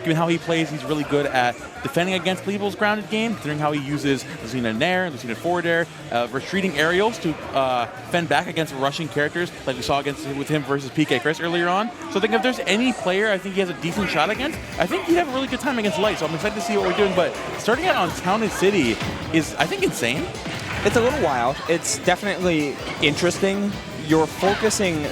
given how he plays, he's really good at defending against Bleeble's grounded game, considering how he uses Lucina Nair, Lucina forward air, retreating aerials to fend back against rushing characters like we saw with him versus PK Chris earlier on. So I think if there's any player I think he has a decent shot against, I think he'd have a really good time against Light. So I'm excited to see what we're doing. But starting out on Town and City is, I think, insane. It's a little wild. It's definitely interesting. You're focusing,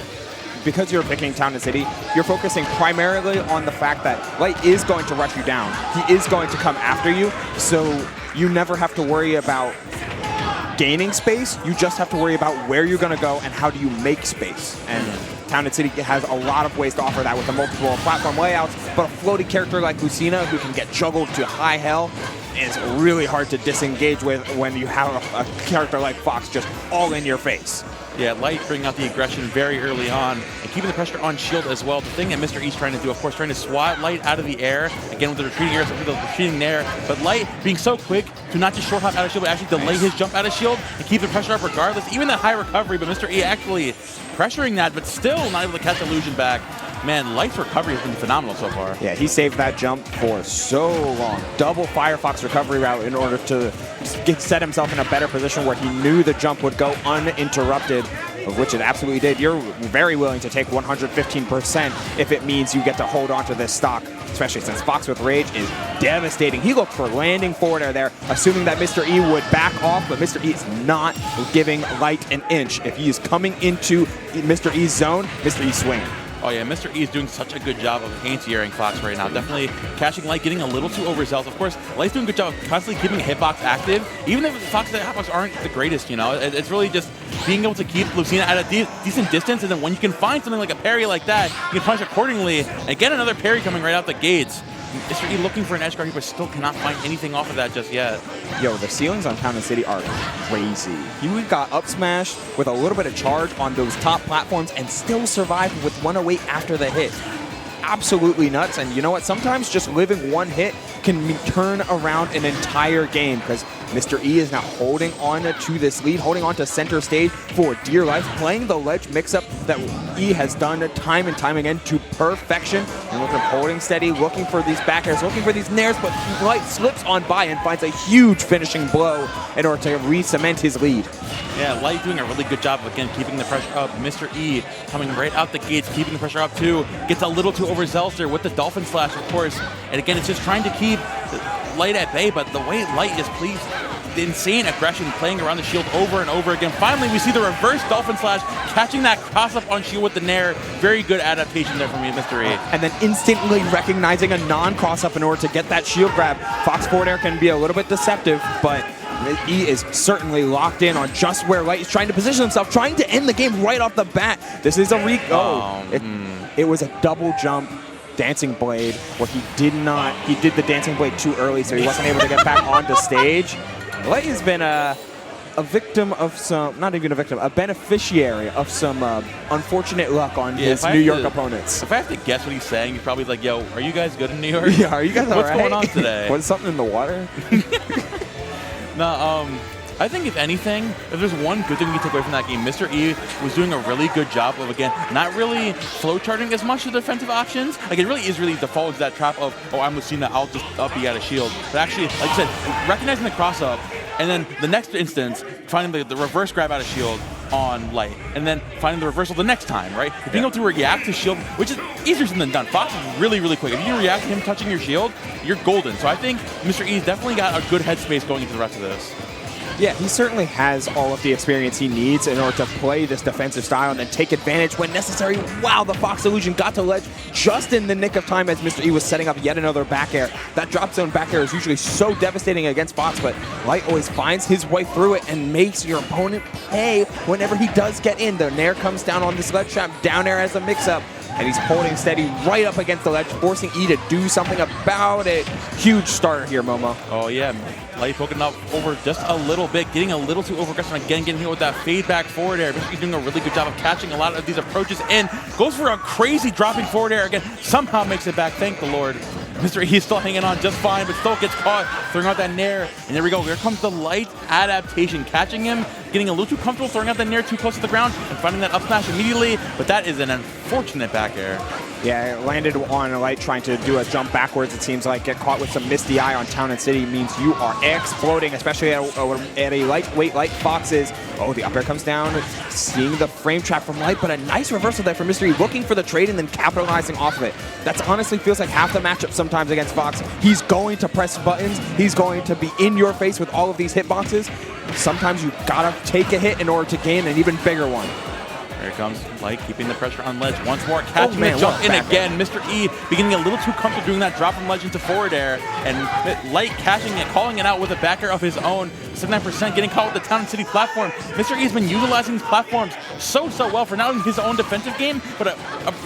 because you're picking Town and City, you're focusing primarily on the fact that Light is going to rush you down. He is going to come after you, so you never have to worry about gaining space. You just have to worry about where you're going to go and how do you make space. And Town and City has a lot of ways to offer that with the multiple platform layouts, but a floaty character like Lucina, who can get juggled to high hell, is really hard to disengage with when you have a character like Fox just all in your face. Yeah, Light bringing out the aggression very early on and keeping the pressure on shield as well. The thing that Mr. E's trying to do, of course, trying to swat Light out of the air, again with the retreating air, so the retreating there. But Light being so quick to not just short hop out of shield, but actually delay his jump out of shield and keep the pressure up regardless. Even that high recovery, but Mr. E actually pressuring that, but still not able to catch Illusion back. Man, Light's recovery has been phenomenal so far. Yeah, he saved that jump for so long. Double Firefox recovery route in order to set himself in a better position where he knew the jump would go uninterrupted, of which it absolutely did. You're very willing to take 115% if it means you get to hold on to this stock, especially since Fox with Rage is devastating. He looked for landing forward air there, assuming that Mr. E would back off, but Mr. E is not giving Light an inch. If he is coming into Mr. E's zone, Mr. E swinging. Oh yeah, Mr. E is doing such a good job of anti-airing Fox right now. Definitely catching Light, getting a little too overzealous. Of course, Light's doing a good job of constantly keeping hitbox active, even if Fox and hitbox aren't the greatest, you know. It's really just being able to keep Lucina at a decent distance, and then when you can find something like a parry like that, you can punish accordingly, and get another parry coming right out the gates. Mr. E looking for an edge guard, but still cannot find anything off of that just yet. Yo, the ceilings on Town and City are crazy. He got up smash with a little bit of charge on those top platforms and still survived with 108 after the hit. Absolutely nuts. And you know what? Sometimes just living one hit can turn around an entire game, because Mr. E is now holding on to this lead, holding on to center stage for dear life, playing the ledge mix-up that E has done time and time again to perfection. And look at him holding steady, looking for these back airs, looking for these nairs, but Light slips on by and finds a huge finishing blow in order to re-cement his lead. Yeah, Light doing a really good job of, again, keeping the pressure up. Mr. E coming right out the gates, keeping the pressure up too. Gets a little too overzealous there with the Dolphin Slash, of course. And again, it's just trying to keep Light at bay, but the way Light just please the insane aggression playing around the shield over and over again. Finally, we see the reverse Dolphin Slash, catching that cross-up on shield with the Nair. Very good adaptation there from Mr. E. And then instantly recognizing a non-cross-up in order to get that shield grab. Fox forward air can be a little bit deceptive, but E is certainly locked in on just where Light is trying to position himself, trying to end the game right off the bat. This is a it was a double jump Dancing Blade where he did the Dancing Blade too early, so he wasn't able to get back onto stage. Light has been a victim of some, not even a victim, a beneficiary of some unfortunate luck on his New York opponents. If I have to guess what he's saying, he's probably like, yo, are you guys good in New York? Yeah, are you guys all right? What's going on today? Was something in the water? No, I think if anything, if there's one good thing we can take away from that game, Mr. E was doing a really good job of, again, not really flow charting as much of the defensive options. Like, it really is really defaults that trap of, oh, I'm Lucina, I'll just up you out of shield. But actually, like I said, recognizing the cross up, and then the next instance, finding the reverse grab out of shield on Light, and then finding the reversal the next time, right? Being able to react to shield, which is easier said than done. Fox is really, really quick. If you can react to him touching your shield, you're golden. So I think Mr. E's definitely got a good headspace going into the rest of this. Yeah, he certainly has all of the experience he needs in order to play this defensive style and then take advantage when necessary. Wow, the Fox Illusion got to ledge just in the nick of time as Mr. E was setting up yet another back air. That drop zone back air is usually so devastating against Fox, but Light always finds his way through it and makes your opponent pay whenever he does get in. The Nair comes down on this ledge trap, down air as a mix-up, and he's holding steady right up against the ledge, forcing E to do something about it. Huge starter here, Momo. Oh, yeah. Light poking up over just a little bit, getting a little too over-aggressive, again, getting hit with that fade back forward air. He's doing a really good job of catching a lot of these approaches in. Goes for a crazy dropping forward air again. Somehow makes it back, thank the Lord. Mr. E is still hanging on just fine, but still gets caught, throwing out that Nair. And there we go. Here comes the Light adaptation, catching him, getting a little too comfortable throwing out the nair too close to the ground and finding that up smash immediately, but that is an unfortunate back air. Yeah, it landed on Light trying to do a jump backwards, it seems like. Get caught with some Misty Eye on Town and City means you are exploding, especially at a lightweight like Fox is. Oh, the up air comes down, seeing the frame trap from Light, but a nice reversal there from Mystery, looking for the trade and then capitalizing off of it. That honestly feels like half the matchup sometimes against Fox. He's going to press buttons, he's going to be in your face with all of these hitboxes. Sometimes you gotta take a hit in order to gain an even bigger one. Here comes Light, keeping the pressure on ledge once more, catching the jump in again. Mr. E beginning a little too comfortable doing that drop from ledge into forward air, and Light catching it, calling it out with a back air of his own. 79% getting caught with the Town and City platform. Mr. E has been utilizing these platforms so well for not only his own defensive game, but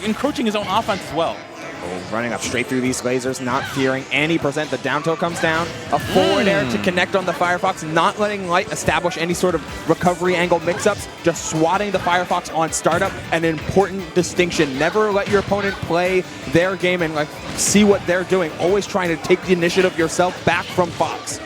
encroaching his own offense as well. Oh, running up straight through these lasers, not fearing any percent. The down tilt comes down. A forward air to connect on the Firefox, not letting Light establish any sort of recovery angle mix-ups, just swatting the Firefox on startup. An important distinction. Never let your opponent play their game and see what they're doing. Always trying to take the initiative yourself back from Fox.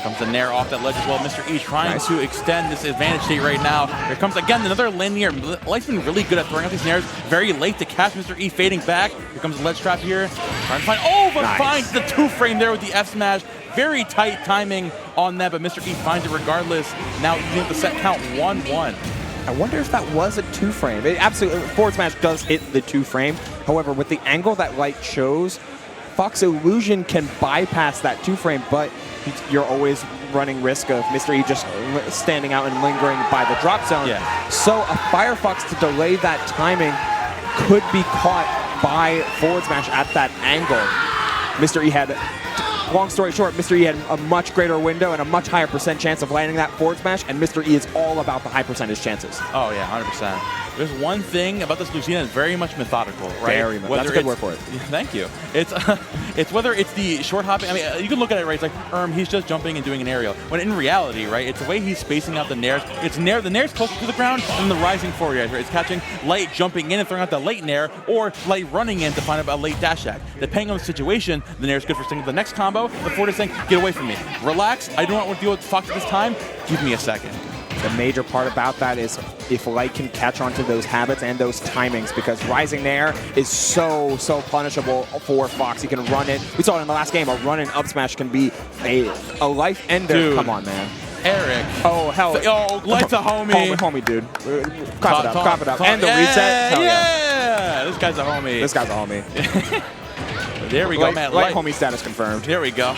Comes the nair off that ledge as well. Mr. E trying to extend this advantage state right now. Here comes again another linear. Light's been really good at throwing out these nairs. Very late to catch Mr. E fading back. Here comes the ledge trap here. Trying to find, but finds the 2-frame there with the F smash. Very tight timing on that, but Mr. E finds it regardless. Now using the set count 1-1. I wonder if that was a 2-frame. It absolutely, forward smash does hit the 2-frame. However, with the angle that Light chose, Fox Illusion can bypass that 2-frame, but you're always running risk of Mr. E just standing out and lingering by the drop zone. Yeah. So a Firefox to delay that timing could be caught by forward smash at that angle. Mr. E had, long story short, Mr. E had a much greater window and a much higher percent chance of landing that forward smash, and Mr. E is all about the high percentage chances. Oh yeah, 100%. There's one thing about this Lucina is very much methodical, right? Very much. That's a good word for it. Thank you. It's whether it's the short hopping. I mean, you can look at it, right? It's like he's just jumping and doing an aerial. When in reality, right, it's the way he's spacing out the nairs. It's the nair's closer to the ground than the rising forward air. Right? It's catching Light jumping in and throwing out the late nair, or Light running in to find a late dash attack. Depending on the situation, the nair's good for singing the next combo. The forward is saying, "Get away from me, relax. I do not want to deal with Fox at this time. Give me a second." The major part about that is if Light can catch onto those habits and those timings, because rising nair is so punishable for Fox. He can run it. We saw it in the last game. A run and up smash can be a life ender. Dude. Come on, man. Eric. Oh, hell. Oh, Light's a homie. Homie, dude. Clap it up. And the reset. Hell yeah. This guy's a homie. This guy's a homie. There we go, man. Light homie status confirmed. There we go.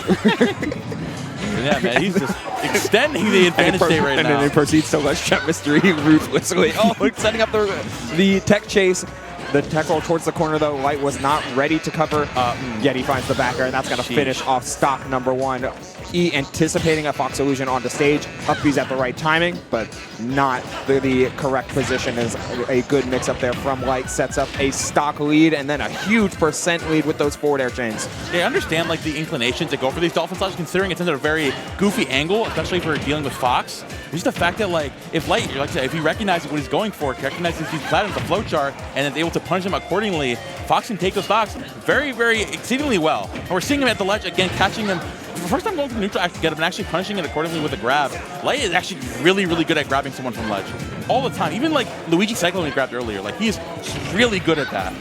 Yeah, man, he's just extending the advantage state right now. And then he proceeds to let's check Mr. E ruthlessly. Oh, setting up the tech chase. The tech roll towards the corner, though. Light was not ready to cover. Yet he finds the back air, and that's going to finish off stock number 1. E anticipating a Fox Illusion on the stage. Up B's at the right timing, but not the correct position. Is a good mix up there from Light. Sets up a stock lead, and then a huge percent lead with those forward air chains. Yeah, I understand like the inclination to go for these dolphin slashes, considering it's in a very goofy angle, especially for dealing with Fox. It's just the fact that if Light, like I said, if he recognizes what he's going for, recognizes these platinums, the flowchart, and is able to punish him accordingly, Fox can take those stocks very, very exceedingly well. And we're seeing him at the ledge again, catching him. For the first time going to the neutral actually get him and actually punishing it accordingly with a grab. Light is actually really, really good at grabbing someone from ledge all the time. Even like Luigi Cyclone he grabbed earlier, he's really good at that.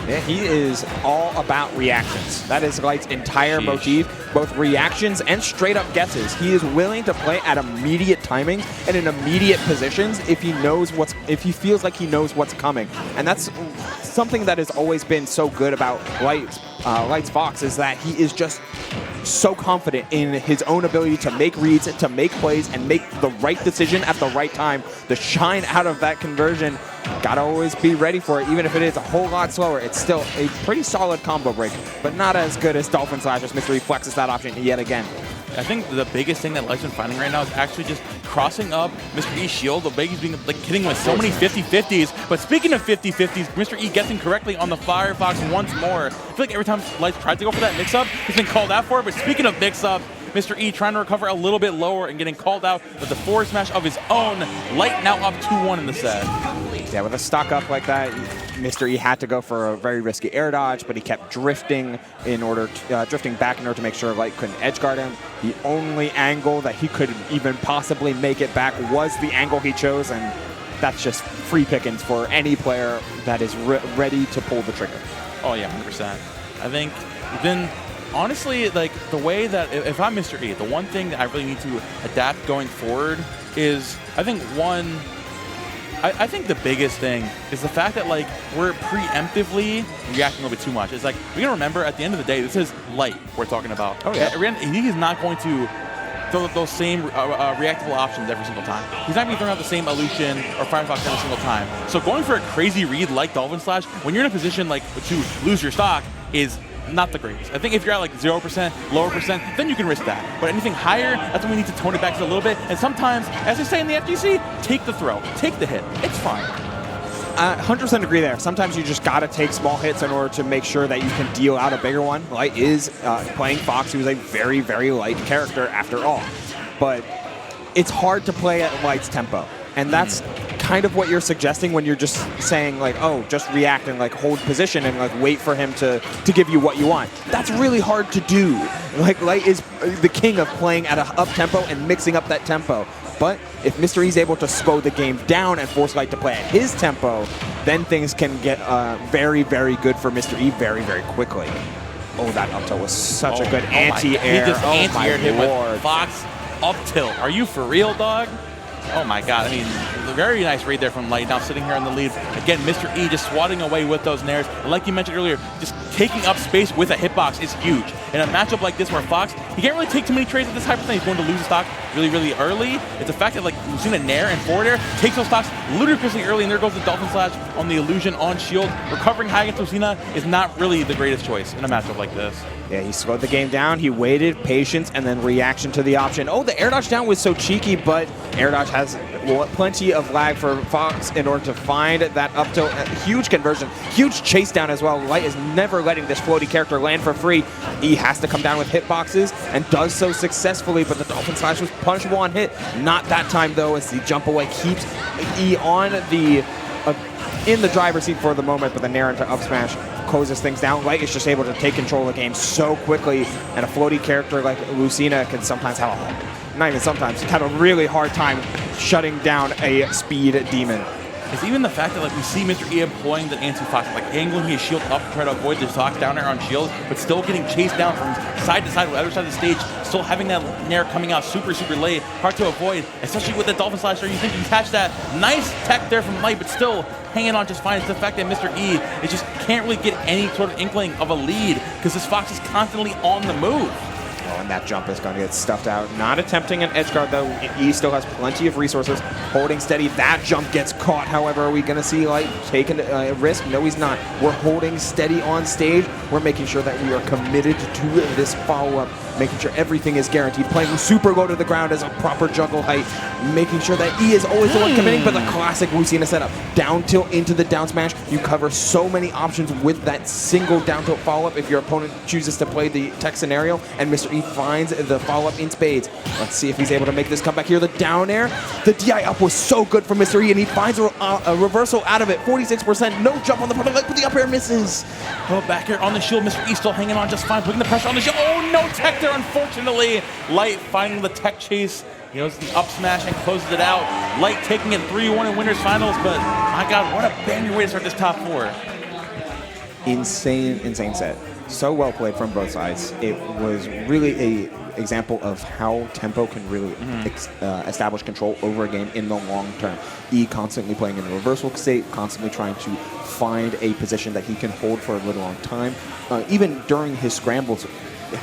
Yeah, he is all about reactions. That is Light's entire motif, both reactions and straight up guesses. He is willing to play at immediate timings and in immediate positions if he feels like he knows what's coming. And that's something that has always been so good about Light's Fox, is that he is just so confident in his own ability to make reads, to make plays, and make the right decision at the right time. The shine out of that conversion, gotta always be ready for it. Even if it is a whole lot slower, it's still a pretty solid combo break, but not as good as Dolphin Slashers. Mr. E flexes that option yet again. I think the biggest thing that Light's been finding right now is actually just crossing up Mr. E's shield. The He's being hitting with so many 50-50s. But speaking of 50-50s, Mr. E gets him correctly on the Firefox once more. I feel like every time Light tried to go for that mix-up, he's been called out for it. But speaking of mix-up, Mr. E trying to recover a little bit lower and getting called out with the forward smash of his own. Light now up 2-1 in the set. Yeah, with a stock up like that, Mr. E had to go for a very risky air dodge, but he kept drifting in order to, drifting back in order to make sure Light couldn't edge guard him. The only angle that he could even possibly make it back was the angle he chose, and that's just free pickings for any player that is ready to pull the trigger. Oh yeah, 100%. I think then, honestly, like the way that if I'm Mr. E, the one thing that I really need to adapt going forward is, I think I think the biggest thing is the fact that like we're preemptively reacting a little bit too much. It's like we gotta remember at the end of the day, this is Light we're talking about. Oh yeah. He is not going to throw those same reactable options every single time. He's not going to be throwing out the same illusion or Firefox every single time. So going for a crazy read like Dolphin Slash when you're in a position like to lose your stock is not the greatest. I think if you're at like 0%, lower percent, then you can risk that. But anything higher, that's when we need to tone it back just a little bit. And sometimes, as they say in the FGC, take the throw, take the hit. It's fine. 100% agree there. Sometimes you just got to take small hits in order to make sure that you can deal out a bigger one. Light is playing Fox, who's a very, very light character after all. But it's hard to play at Light's tempo. And that's kind of what you're suggesting when you're just saying, like, oh, just react and like hold position and like wait for him to give you what you want. That's really hard to do. Like, Light is the king of playing at an up tempo and mixing up that tempo. But if Mr. E is able to slow the game down and force Light to play at his tempo, then things can get very, very good for Mr. E very, very quickly. Oh, that up tilt was such a good anti-air. He just anti-aired him with Fox up tilt. Are you for real, dog? Oh my god, I mean, very nice read there from Light, now sitting here in the lead. Again, Mr. E just swatting away with those nairs. And like you mentioned earlier, just taking up space with a hitbox is huge. In a matchup like this where Fox, he can't really take too many trades at this high percent. He's going to lose a stock really, really early. It's the fact that like Lucina nair and forward air takes those stocks ludicrously early, and there goes the Dolphin Slash on the illusion on shield. Recovering high against Lucina is not really the greatest choice in a matchup like this. Yeah, he slowed the game down. He waited, patience, and then reaction to the option. Oh, the air dodge down was so cheeky, but air dodge has plenty of lag for Fox in order to find that up tilt. Huge conversion, huge chase down as well. Light is never letting this floaty character land for free. He has to come down with hitboxes and does so successfully, but the Dolphin Slash was punishable on hit. Not that time, though, as the jump away keeps E on the in the driver's seat for the moment, but the nair into up smash closes things down. Light is just able to take control of the game so quickly, and a floaty character like Lucina can sometimes have not even sometimes, have a really hard time shutting down a speed demon. It's even the fact that like we see Mr. E employing the anti-fox, like angling his shield up to try to avoid the stock down air on shield, but still getting chased down from side to side, with the other side of the stage, still having that nair coming out super, super late, hard to avoid, especially with the Dolphin Slash. You think you catch that nice tech there from Light, but still hanging on just fine. It's the fact that Mr. E is just can't really get any sort of inkling of a lead because this Fox is constantly on the move. Oh, and that jump is going to get stuffed out. Not attempting an edge guard, though. E still has plenty of resources. Holding steady. That jump gets caught. However, are we going to see Light taking a risk? No, he's not. We're holding steady on stage. We're making sure that we are committed to this follow-up, making sure everything is guaranteed. Playing super low to the ground as a proper juggle height. Making sure that E is always the one committing, but the classic Lucina setup. Down tilt into the down smash. You cover so many options with that single down tilt follow-up if your opponent chooses to play the tech scenario, and Mr. E finds the follow-up in spades. Let's see if he's able to make this comeback here. The down air, the DI up was so good for Mr. E, and he finds a reversal out of it. 46%, no jump on the front, but the up air misses. Oh, back air on the shield. Mr. E still hanging on just fine, putting the pressure on the shield. Oh, no tech there, unfortunately. Light finding the tech chase. He knows the up smash and closes it out. Light taking it 3-1 in winners finals, but my God, what a banger way to start this top four. Insane, insane set. So well played from both sides. It was really a example of how tempo can really establish control over a game in the long term. E constantly playing in a reversal state, constantly trying to find a position that he can hold for a really long time. Even during his scrambles,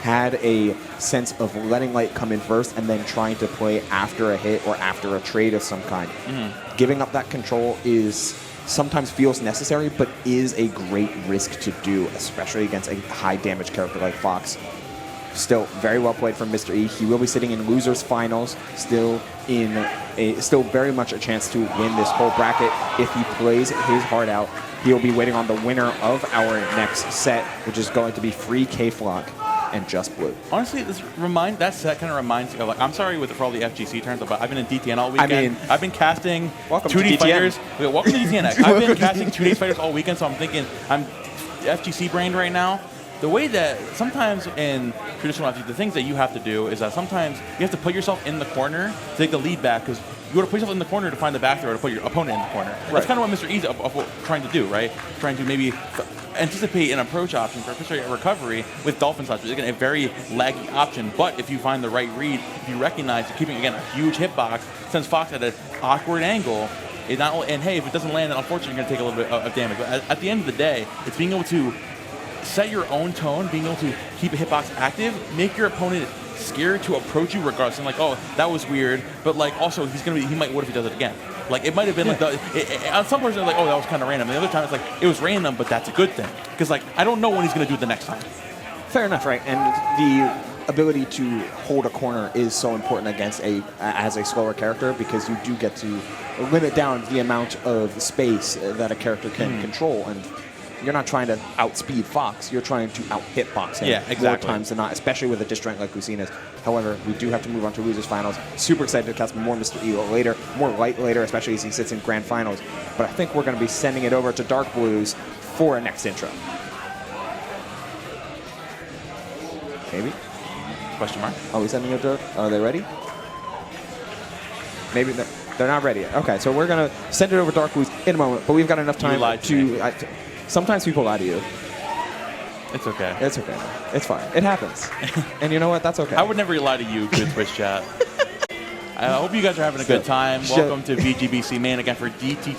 had a sense of letting Light come in first and then trying to play after a hit or after a trade of some kind. Giving up that control is sometimes feels necessary, but is a great risk to do, especially against a high damage character like Fox. Still very well played from Mr. E. He will be sitting in losers finals, still very much a chance to win this whole bracket if he plays his heart out. He'll be waiting on the winner of our next set, which is going to be free K-Flock. and just blue. Honestly, that set kind of reminds me of, like, I'm sorry for all the FGC turns, but I've been in DtN all weekend. I've been casting 2D fighters. Welcome to DtN. I've been casting 2D fighters all weekend, so I'm thinking I'm FGC brained right now. The way that sometimes in traditional FGC, the things that you have to do is that sometimes you have to put yourself in the corner to take the lead back, because you got to put yourself in the corner to find the back throw to put your opponent in the corner. Right. That's kind of what Mr. E's trying to do, right? Trying to maybe anticipate an approach option for a recovery with Dolphin Slash. Again, a very laggy option, but if you find the right read, if you recognize you're keeping, again, a huge hitbox, sends Fox at an awkward angle, and hey, if it doesn't land, then unfortunately you're going to take a little bit of damage. But at the end of the day, it's being able to set your own tone, being able to keep a hitbox active, make your opponent scared to approach you regardless. And like, oh, that was weird, but like also he might, what if he does it again? Like it might have been like on some parts they're like, oh, that was kind of random. And the other time it's like it was random, but that's a good thing, because like I don't know when he's going to do it the next time. Fair enough, right? And the ability to hold a corner is so important against as a slower character, because you do get to limit down the amount of space that a character can control. And you're not trying to outspeed Fox, you're trying to out-hitbox him more times than not, especially with a disjoint like Lucina's. However, we do have to move on to losers finals. Super excited to cast more Mr. E later, more light later, especially as he sits in grand finals. But I think we're going to be sending it over to Dark Blues for a next intro. Maybe? Question mark? Are we sending it to? Are they ready? Maybe they're not ready yet. Okay, so we're going to send it over to Dark Blues in a moment, but we've got enough time to... Sometimes people lie to you. It's okay. It's okay. It's fine. It happens. And you know what? That's okay. I would never lie to you, good Twitch chat. I hope you guys are having a good time. Welcome to VGBC, man, again, for DT.